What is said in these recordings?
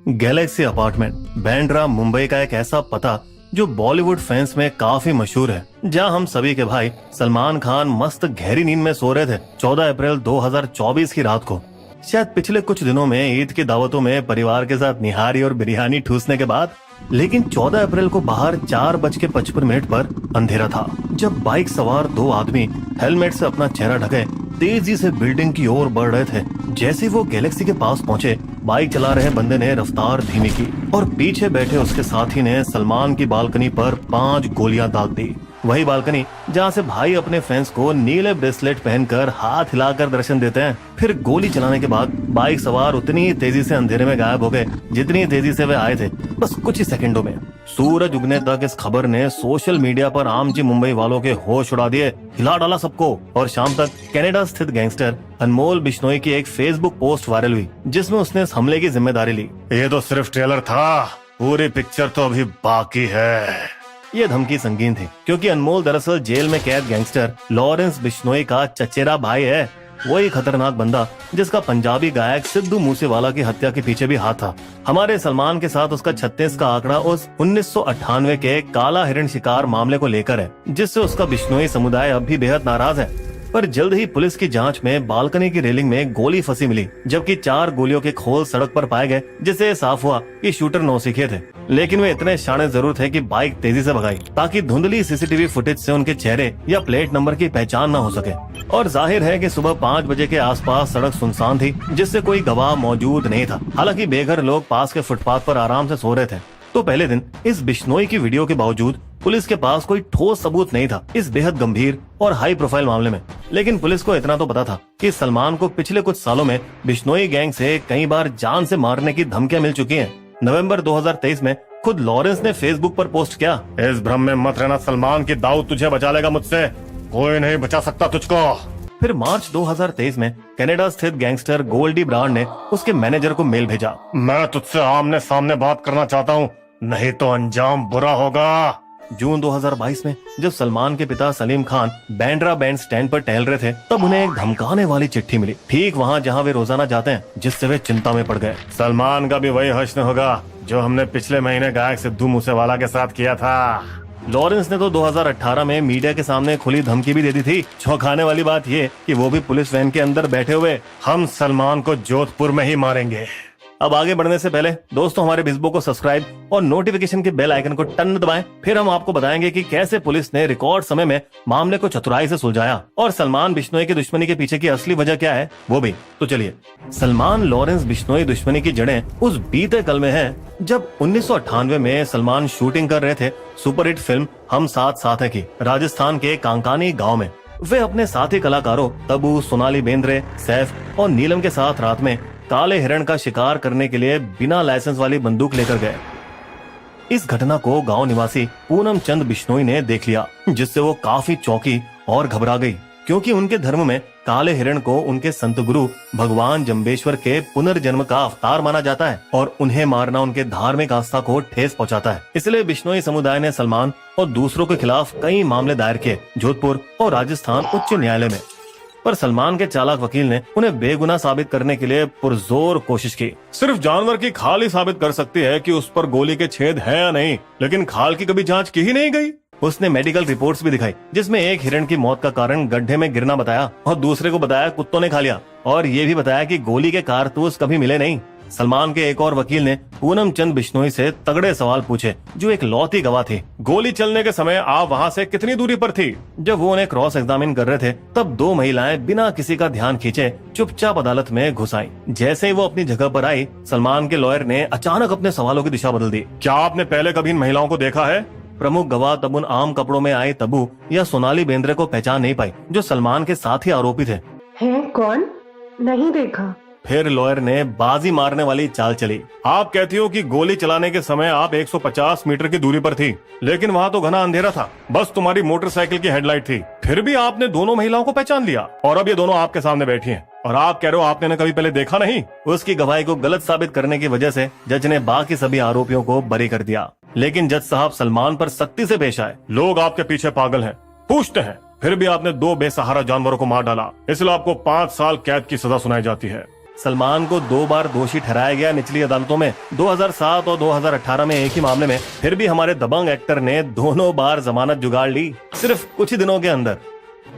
Galaxy apartment Bandra Mumbai का एक ऐसा पता जो बॉलीवुड फैंस में काफी मशहूर है, जहां हम सभी के भाई सलमान खान मस्त गहरी नींद में सो रहे थे 14 अप्रैल 2024 की रात को। शायद पिछले कुछ दिनों में ईद की दावतों में परिवार के साथ निहारी और बिरयानी ठूसने के बाद, लेकिन 14 अप्रैल को बाहर 4:55 पर अंधेरा था, जब बाइक सवार दो आदमी हेलमेट से अपना चेहरा ढके तेजी से बिल्डिंग की ओर बढ़ रहे थे। जैसे वो गैलेक्सी के पास पहुंचे, बाइक चला रहे बंदे ने रफ्तार धीमी की और पीछे बैठे उसके साथी ने सलमान की बालकनी पर 5 गोलियां दाग दी। वही बालकनी जहां से भाई अपने फैंस को नीले ब्रेसलेट पहनकर हाथ हिलाकर दर्शन देते हैं। फिर गोली चलाने के बाद बाइक सवार उतनी ही तेजी से अंधेरे में गायब हो गए जितनी तेजी से वे आए थे, बस कुछ ही सेकंडों में। सूरज उगने तक इस खबर ने सोशल मीडिया पर आमजी मुंबई वालों के होश उड़ा दिए, हिला डाला सबको। और शाम तक कनाडा स्थित गैंगस्टर अनमोल बिश्नोई की एक फेसबुक पोस्ट वायरल हुई, जिसमें उसने इस हमले की जिम्मेदारी ली। ये तो सिर्फ ट्रेलर था, पूरी पिक्चर तो अभी बाकी है। ये धमकी संगीन थी, क्योंकि अनमोल दरअसल जेल में कैद गैंगस्टर लॉरेंस बिश्नोई का चचेरा भाई है। वही खतरनाक बंदा जिसका पंजाबी गायक सिद्धू मूसेवाला की हत्या के पीछे भी हाथ था। हमारे सलमान के साथ उसका 36 का आंकड़ा उस 1998 के काला हिरण शिकार मामले को लेकर है, जिससे उसका बिश्नोई समुदाय अब भी बेहद नाराज है। पर जल्द ही पुलिस की जांच में बालकनी की रेलिंग में गोली फंसी मिली, जबकि 4 गोलियों के खोल सड़क पर पाए गए, जिससे साफ हुआ कि शूटर नौसिखिए थे। लेकिन वे इतने शाणे जरूर थे कि बाइक तेजी से भगाई ताकि धुंधली सीसीटीवी फुटेज से उनके चेहरे या प्लेट नंबर की पहचान न हो सके। और जाहिर है कि सुबह 5 बजे के आसपास सड़क सुनसान थी, जिससे कोई गवाह मौजूद नहीं था। हालांकि बेघर लोग पास के फुटपाथ पर आराम से सो रहे थे। तो पहले दिन इस बिश्नोई की वीडियो के बावजूद पुलिस के पास कोई ठोस सबूत नहीं था इस बेहद गंभीर और हाई प्रोफाइल मामले में। लेकिन पुलिस को इतना तो पता था कि सलमान को पिछले कुछ सालों में बिश्नोई गैंग से कई बार जान से मारने की धमकियां मिल चुकी हैं। नवंबर 2023 में खुद लॉरेंस ने फेसबुक पर पोस्ट किया, इस भ्रम में मत रहना सलमान, की दाऊद तुझे बचा लेगा मुझसे, कोई नहीं बचा सकता तुझको। फिर मार्च 2023 में कनाडा स्थित गैंगस्टर गोल्डी ब्रांड ने उसके मैनेजर को मेल भेजा, मैं तुझसे आमने सामने बात करना चाहता हूँ, नहीं तो अंजाम बुरा होगा। जून 2022 में जब सलमान के पिता सलीम खान बांद्रा बैंड स्टैंड पर टहल रहे थे, तब उन्हें एक धमकाने वाली चिट्ठी मिली, ठीक वहाँ जहाँ वे रोजाना जाते हैं, जिससे वे चिंता में पड़ गए। सलमान का भी वही हश्र होगा जो हमने पिछले महीने गायक सिद्धू मूसेवाला के साथ किया था। लॉरेंस ने तो 2018 में मीडिया के सामने खुली धमकी भी दे दी थी। चौंकाने वाली बात ये कि वो भी पुलिस वैन के अंदर बैठे हुए, हम सलमान को जोधपुर में ही मारेंगे। अब आगे बढ़ने से पहले दोस्तों, हमारे फेसबुक को सब्सक्राइब और नोटिफिकेशन के बेल आइकन को टन दबाएं। फिर हम आपको बताएंगे कि कैसे पुलिस ने रिकॉर्ड समय में मामले को चतुराई से सुलझाया और सलमान बिश्नोई की दुश्मनी के पीछे की असली वजह क्या है वो भी। तो चलिए, सलमान लॉरेंस बिश्नोई दुश्मनी की जड़ें उस बीते कल में है जब 1998 में सलमान शूटिंग कर रहे थे सुपरहिट फिल्म हम साथ साथ हैं की राजस्थान के कांकानी गाँव में। वे अपने साथी कलाकारों तबू, सोनाली बेंद्रे, सैफ और नीलम के साथ रात में काले हिरण का शिकार करने के लिए बिना लाइसेंस वाली बंदूक लेकर गए। इस घटना को गांव निवासी पूनम चंद बिश्नोई ने देख लिया, जिससे वो काफी चौंकी और घबरा गई, क्योंकि उनके धर्म में काले हिरण को उनके संत गुरु भगवान जम्बेश्वर के पुनर्जन्म का अवतार माना जाता है और उन्हें मारना उनके धार्मिक आस्था को ठेस पहुंचाता है। इसलिए बिश्नोई समुदाय ने सलमान और दूसरों के खिलाफ कई मामले दायर किए जोधपुर और राजस्थान उच्च न्यायालय में। पर सलमान के चालाक वकील ने उन्हें बेगुनाह साबित करने के लिए पुरजोर कोशिश की। सिर्फ जानवर की खाल ही साबित कर सकती है कि उस पर गोली के छेद हैं या नहीं, लेकिन खाल की कभी जांच की ही नहीं गई। उसने मेडिकल रिपोर्ट्स भी दिखाई, जिसमें एक हिरण की मौत का कारण गड्ढे में गिरना बताया और दूसरे को बताया कुत्तों ने खा लिया, और ये भी बताया कि गोली के कारतूस कभी मिले नहीं। सलमान के एक और वकील ने पूनम चंद बिश्नोई से तगड़े सवाल पूछे, जो एक लौती गवाह थी। गोली चलने के समय आप वहाँ से कितनी दूरी पर थी? जब वो उन्हें क्रॉस एग्जामिन कर रहे थे, तब 2 महिलाएं बिना किसी का ध्यान खींचे चुपचाप अदालत में घुस आईं। जैसे ही वो अपनी जगह पर आई, सलमान के लॉयर ने अचानक अपने सवालों की दिशा बदल दी। क्या आपने पहले कभी इन महिलाओं को देखा है? प्रमुख गवाह तब उन आम कपड़ों में आए तबू या सोनाली बेंद्रे को पहचान नहीं पाई, जो सलमान के साथ ही आरोपी थे। हैं कौन? नहीं देखा। फिर लॉयर ने बाजी मारने वाली चाल चली। आप कहती हो कि गोली चलाने के समय आप 150 मीटर की दूरी पर थी, लेकिन वहाँ तो घना अंधेरा था, बस तुम्हारी मोटरसाइकिल की हेडलाइट थी। फिर भी आपने दोनों महिलाओं को पहचान लिया और अब ये दोनों आपके सामने बैठी हैं और आप कह रहे हो आपने कभी पहले देखा नहीं। उसकी गवाही को गलत साबित करने की वजह से जज ने बाकी सभी आरोपियों को बरी कर दिया। लेकिन जज साहब सलमान पर सख्ती से पेश आए। लोग आपके पीछे पागल हैं, पूछते हैं, फिर भी आपने 2 बेसहारा जानवरों को मार डाला, इसलिए आपको 5 साल कैद की सजा सुनाई जाती है। सलमान को 2 बार दोषी ठहराया गया निचली अदालतों में, 2007 और 2018 में एक ही मामले में। फिर भी हमारे दबंग एक्टर ने दोनों बार जमानत जुगाड़ ली, सिर्फ कुछ ही दिनों के अंदर।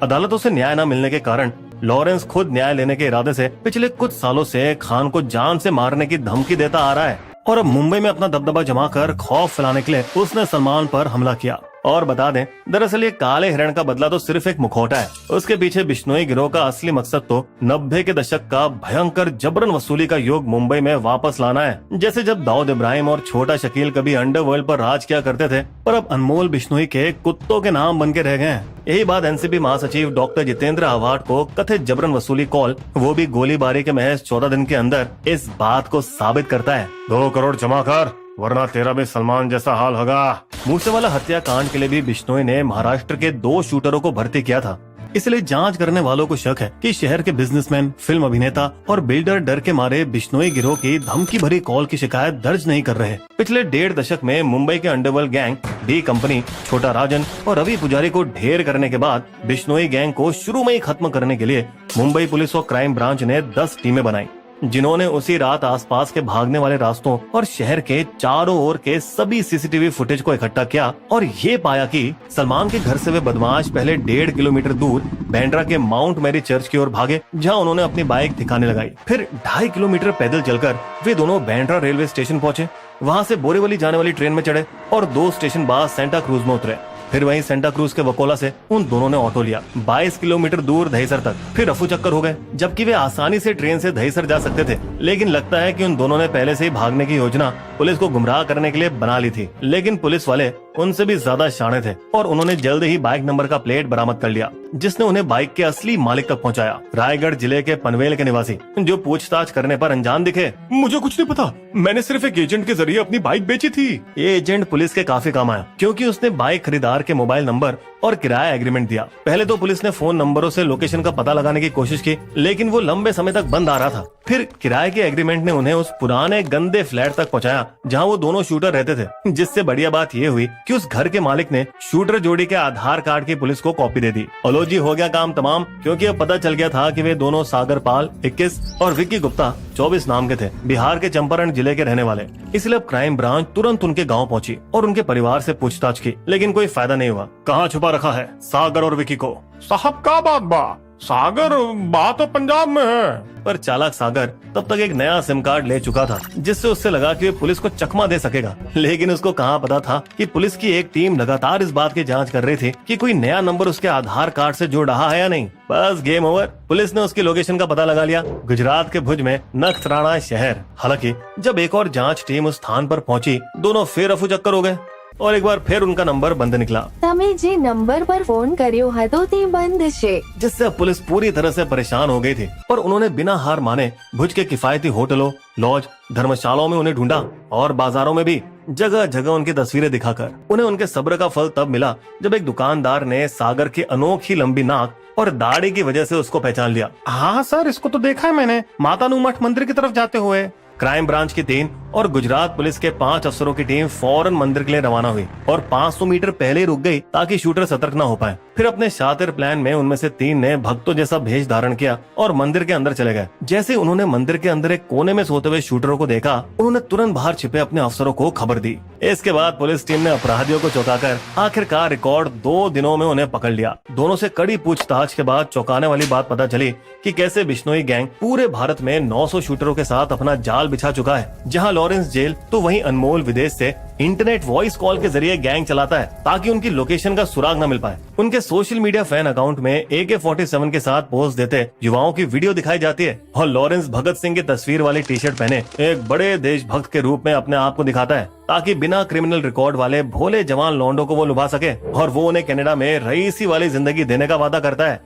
अदालतों से न्याय न मिलने के कारण लॉरेंस खुद न्याय लेने के इरादे से पिछले कुछ सालों से खान को जान से मारने की धमकी देता आ रहा है और अब मुंबई में अपना दबदबा जमाकर खौफ फैलाने के लिए उसने सलमान पर हमला किया। और बता दें, दरअसल ये काले हिरण का बदला तो सिर्फ एक मुखौटा है। उसके पीछे बिश्नोई गिरोह का असली मकसद तो 90 के दशक का भयंकर जबरन वसूली का युग मुंबई में वापस लाना है। जैसे जब दाऊद इब्राहिम और छोटा शकील कभी अंडरवर्ल्ड पर राज किया करते थे, पर अब अनमोल बिश्नोई के कुत्तों के नाम बन के रह गए हैं। यही बात एनसीबी महासचिव डॉक्टर जितेंद्र आव्हाड को कथित जबरन वसूली कॉल, वो भी गोलीबारी के महज 14 दिन के अंदर, इस बात को साबित करता है। 2 करोड़ जमा कर, वरना तेरा भी सलमान जैसा हाल होगा। मूसेवाला हत्याकांड के लिए भी बिश्नोई ने महाराष्ट्र के 2 शूटरों को भर्ती किया था। इसलिए जांच करने वालों को शक है कि शहर के बिजनेसमैन, फिल्म अभिनेता और बिल्डर डर के मारे बिश्नोई गिरोह की धमकी भरी कॉल की शिकायत दर्ज नहीं कर रहे। पिछले 1.5 दशक में मुंबई के अंडरवर्ल्ड गैंग डी कंपनी, छोटा राजन और रवि पुजारी को ढेर करने के बाद बिश्नोई गैंग को शुरू में ही खत्म करने के लिए मुंबई पुलिस और क्राइम ब्रांच ने 10 टीमें बनाई, जिन्होंने उसी रात आसपास के भागने वाले रास्तों और शहर के चारों ओर के सभी सीसीटीवी फुटेज को इकट्ठा किया और ये पाया कि सलमान के घर से वे बदमाश पहले 1.5 किलोमीटर दूर बैंड्रा के माउंट मैरी चर्च की ओर भागे, जहां उन्होंने अपनी बाइक ठिकाने लगाई। फिर 2.5 किलोमीटर पैदल चलकर वे दोनों बैंड्रा रेलवे स्टेशन पहुंचे, वहां से बोरीवली जाने वाली ट्रेन में चढ़े और 2 स्टेशन बाद सेंटा क्रूज में उतरे। फिर वहीं सेंटा क्रूज के वकोला से उन दोनों ने ऑटो लिया 22 किलोमीटर दूर दहीसर तक। फिर रफू चक्कर हो गए, जबकि वे आसानी से ट्रेन से दहीसर जा सकते थे। लेकिन लगता है कि उन दोनों ने पहले से ही भागने की योजना पुलिस को गुमराह करने के लिए बना ली थी। लेकिन पुलिस वाले उनसे भी ज्यादा शाणे थे और उन्होंने जल्द ही बाइक नंबर का प्लेट बरामद कर लिया, जिसने उन्हें बाइक के असली मालिक तक पहुंचाया, रायगढ़ जिले के पनवेल के निवासी, जो पूछताछ करने पर अनजान दिखे। मुझे कुछ नहीं पता, मैंने सिर्फ एक एजेंट के जरिए अपनी बाइक बेची थी। ये एजेंट पुलिस के काफी काम आया, क्योंकि उसने बाइक खरीदार के मोबाइल नंबर और किराया एग्रीमेंट दिया। पहले तो पुलिस ने फोन नंबरों से लोकेशन का पता लगाने की कोशिश की, लेकिन वो लंबे समय तक बंद आ रहा था। फिर किराए के एग्रीमेंट ने उन्हें उस पुराने गंदे फ्लैट तक पहुंचाया जहां वो दोनों शूटर रहते थे। जिससे बढ़िया बात ये हुई कि उस घर के मालिक ने शूटर जोड़ी के आधार कार्ड की पुलिस को कॉपी दे दी। और जी हो गया काम तमाम, क्योंकि अब पता चल गया था कि वे दोनों सागर पाल 21 और विक्की गुप्ता 24 नाम के थे, बिहार के चंपारण जिले के रहने वाले। इसलिए अब क्राइम ब्रांच तुरंत उनके गाँव पहुंची और उनके परिवार से पूछताछ की, लेकिन कोई फायदा नहीं हुआ। कहाँ छुपा रखा है सागर और विकी को? साहब का बात सागर बात तो पंजाब में है। पर चालाक सागर तब तक एक नया सिम कार्ड ले चुका था, जिससे उससे लगा कि वे पुलिस को चकमा दे सकेगा। लेकिन उसको कहाँ पता था कि पुलिस की एक टीम लगातार इस बात की जांच कर रही थी कि कोई नया नंबर उसके आधार कार्ड से जुड़ रहा है या नहीं। बस गेम ओवर, पुलिस ने उसकी लोकेशन का पता लगा लिया, गुजरात के भुज में नखत्राणा शहर। हालांकि जब एक और जांच टीम उस स्थान पर पहुंची, दोनों फिर रफू चक्कर हो गए और एक बार फिर उनका नंबर बंद निकला। તમે જે નંબર પર ફોન કર્યો હતો તે બંધ છે। जिससे अब पुलिस पूरी तरह से परेशान हो गई थी और उन्होंने बिना हार माने भुज के किफायती होटलों, लॉज, धर्मशालाओं में उन्हें ढूंढा और बाजारों में भी जगह जगह उनकी तस्वीरें दिखाकर उन्हें उनके सब्र का फल तब मिला जब एक दुकानदार ने सागर की अनोखी लंबी नाक और दाढ़ी की वजह से उसको पहचान लिया। हाँ सर, इसको तो देखा है मैंने, मातानु मठ मंदिर की तरफ जाते हुए। क्राइम ब्रांच की 3 और गुजरात पुलिस के 5 अफसरों की टीम फौरन मंदिर के लिए रवाना हुई और 500 मीटर पहले ही रुक गई ताकि शूटर सतर्क न हो पाए। फिर अपने शातिर प्लान में उनमें से 3 ने भक्तों जैसा भेष धारण किया और मंदिर के अंदर चले गए। जैसे उन्होंने मंदिर के अंदर एक कोने में सोते हुए शूटरों को देखा, उन्होंने तुरंत बाहर छिपे अपने अफसरों को खबर दी। इसके बाद पुलिस टीम ने अपराधियों को चौंकाकर आखिरकार रिकॉर्ड 2 दिनों में उन्हें पकड़ लिया। दोनों से कड़ी पूछताछ के बाद चौंकाने वाली बात पता चली कि कैसे बिश्नोई गैंग पूरे भारत में 900 शूटरों के साथ अपना जाल बिछा चुका है। जहां लॉरेंस जेल तो वहीं अनमोल विदेश से इंटरनेट वॉइस कॉल के जरिए गैंग चलाता है ताकि उनकी लोकेशन का सुराग न मिल पाए। उनके सोशल मीडिया फैन अकाउंट में AK-47 के साथ पोस्ट देते युवाओं की वीडियो दिखाई जाती है और लॉरेंस भगत सिंह की तस्वीर वाली टी-शर्ट पहने एक बड़े देशभक्त के रूप में अपने आप को दिखाता है ताकि बिना क्रिमिनल रिकॉर्ड वाले भोले जवान लौंडों को वो लुभा सके और वो उन्हें कनाडा में रईसी वाली जिंदगी देने का वादा करता है।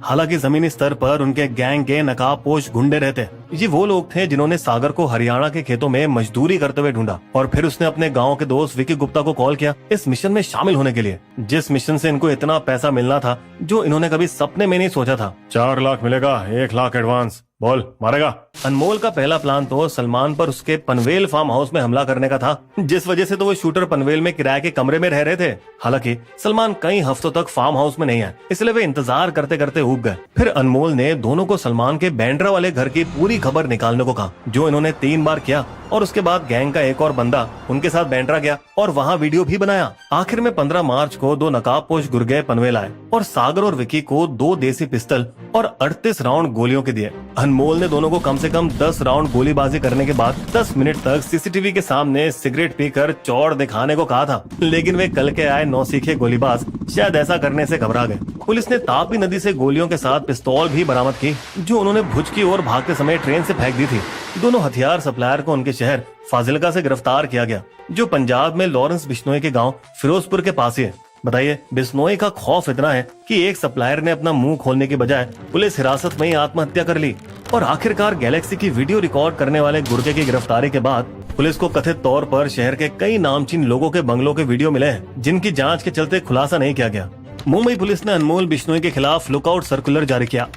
हालांकि जमीनी स्तर पर उनके गैंग के नकाबपोश गुंडे रहते। ये वो लोग थे जिन्होंने सागर को हरियाणा के खेतों में मजदूरी करते हुए ढूंढा और फिर उसने अपने गांव के दोस्त विकी गुप्ता को कॉल किया इस मिशन में शामिल होने के लिए, जिस मिशन से इनको इतना पैसा मिलना था जो इन्होंने कभी सपने में नहीं सोचा था। 4 लाख मिलेगा, 1 लाख एडवांस। बोल, मारेगा? अनमोल का पहला प्लान तो सलमान पर उसके पनवेल फार्म हाउस में हमला करने का था, जिस वजह से तो वो शूटर पनवेल में किराए के कमरे में रह रहे थे। हालांकि सलमान कई हफ्तों तक फार्म हाउस में नहीं है, इसलिए वे इंतजार करते करते ऊब गए। फिर अनमोल ने दोनों को सलमान के बैंड्रा वाले घर की पूरी खबर निकालने को कहा, जो इन्होंने 3 बार किया। और उसके बाद गैंग का एक और बंदा उनके साथ बैंड्रा गया और वहाँ वीडियो भी बनाया। आखिर में 15 मार्च को 2 नकाबपोश गुर्गे पनवेल आए और सागर और विकी को 2 देसी पिस्टल और 38 राउंड गोलियों के दिए। अनमोल ने दोनों को कम से कम 10 राउंड गोलीबाजी करने के बाद 10 मिनट तक सीसीटीवी के सामने सिगरेट पीकर चौड़ दिखाने को कहा था, लेकिन वे कल के आए नौसीखे गोलीबाज शायद ऐसा करने से घबरा गए। पुलिस ने तापी नदी से गोलियों के साथ पिस्तौल भी बरामद की, जो उन्होंने भुज की ओर भागते समय ट्रेन से फेंक दी थी। दोनों हथियार सप्लायर को उनके शहर फाजिलका से गिरफ्तार किया गया, जो पंजाब में लॉरेंस बिश्नोई के गांव फिरोजपुर के पास ही है। बताइए, बिश्नोई का खौफ इतना है कि एक सप्लायर ने अपना मुंह खोलने के बजाय पुलिस हिरासत में ही आत्महत्या कर ली। और आखिरकार गैलेक्सी की वीडियो रिकॉर्ड करने वाले गुर्गे की गिरफ्तारी के बाद पुलिस को कथित तौर पर शहर के कई नामचीन लोगों के बंगलों के वीडियो मिले हैं, जिनकी जांच के चलते खुलासा नहीं किया गया। मुंबई पुलिस ने अनमोल बिश्नोई के खिलाफ लुकआउट सर्कुलर जारी किया,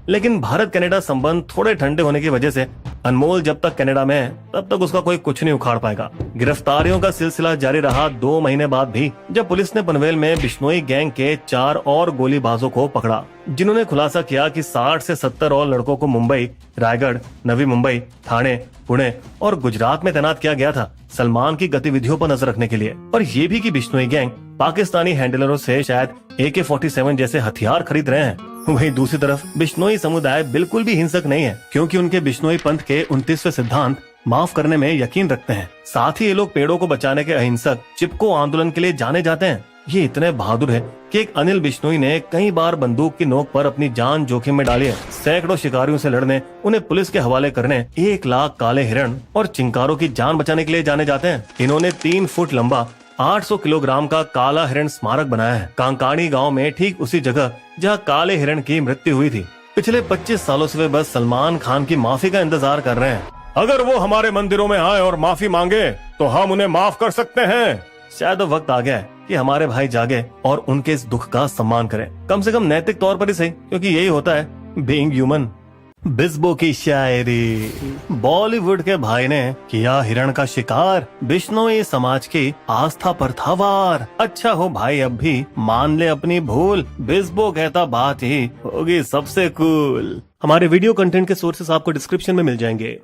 लेकिन भारत कनाडा संबंध थोड़े ठंडे होने की वजह से अनमोल जब तक कनाडा में है तब तक उसका कोई कुछ नहीं उखाड़ पाएगा। गिरफ्तारियों का सिलसिला जारी रहा 2 महीने बाद भी, जब पुलिस ने पनवेल में बिश्नोई गैंग के 4 और गोलीबाजों को पकड़ा, जिन्होंने खुलासा किया कि 60 से 70 और लड़कों को मुंबई, रायगढ़, नवी मुंबई, ठाणे, पुणे और गुजरात में तैनात किया गया था सलमान की गतिविधियों पर नजर रखने के लिए। और ये भी कि बिश्नोई गैंग पाकिस्तानी हैंडलरों से शायद AK-47 जैसे हथियार खरीद रहे हैं। वहीं दूसरी तरफ बिश्नोई समुदाय बिल्कुल भी हिंसक नहीं है, क्योंकि उनके बिश्नोई पंथ के 29वें सिद्धांत माफ करने में यकीन रखते हैं। साथ ही ये लोग पेड़ों को बचाने के अहिंसक चिपको आंदोलन के लिए जाने जाते हैं। ये इतने बहादुर है कि एक अनिल बिश्नोई ने कई बार बंदूक की नोक पर अपनी जान जोखिम में डाली है। सैकड़ों शिकारियों से लड़ने, उन्हें पुलिस के हवाले करने, 1 लाख काले हिरण और चिंकारों की जान बचाने के लिए जाने जाते हैं। इन्होंने 3 फुट लंबा 800 किलोग्राम का काला हिरण स्मारक बनाया है कांकाणी गांव में, ठीक उसी जगह जहां काले हिरण की मृत्यु हुई थी। पिछले 25 सालों से वे बस सलमान खान की माफी का इंतजार कर रहे हैं। अगर वो हमारे मंदिरों में आए और माफी मांगे तो हम उन्हें माफ कर सकते हैं। शायद अब वक्त आ गया है कि हमारे भाई जागे और उनके इस दुख का सम्मान करें, कम से कम नैतिक तौर पर ही सही, क्योंकि यही होता है बीइंग ह्यूमन। बिस्बो की शायरी। बॉलीवुड के भाई ने किया हिरण का शिकार, बिश्नोई समाज की आस्था पर था वार। अच्छा हो भाई अब भी मान ले अपनी भूल, बिस्बो कहता बात ही होगी सबसे कूल। हमारे वीडियो कंटेंट के सोर्सेस आपको डिस्क्रिप्शन में मिल जाएंगे।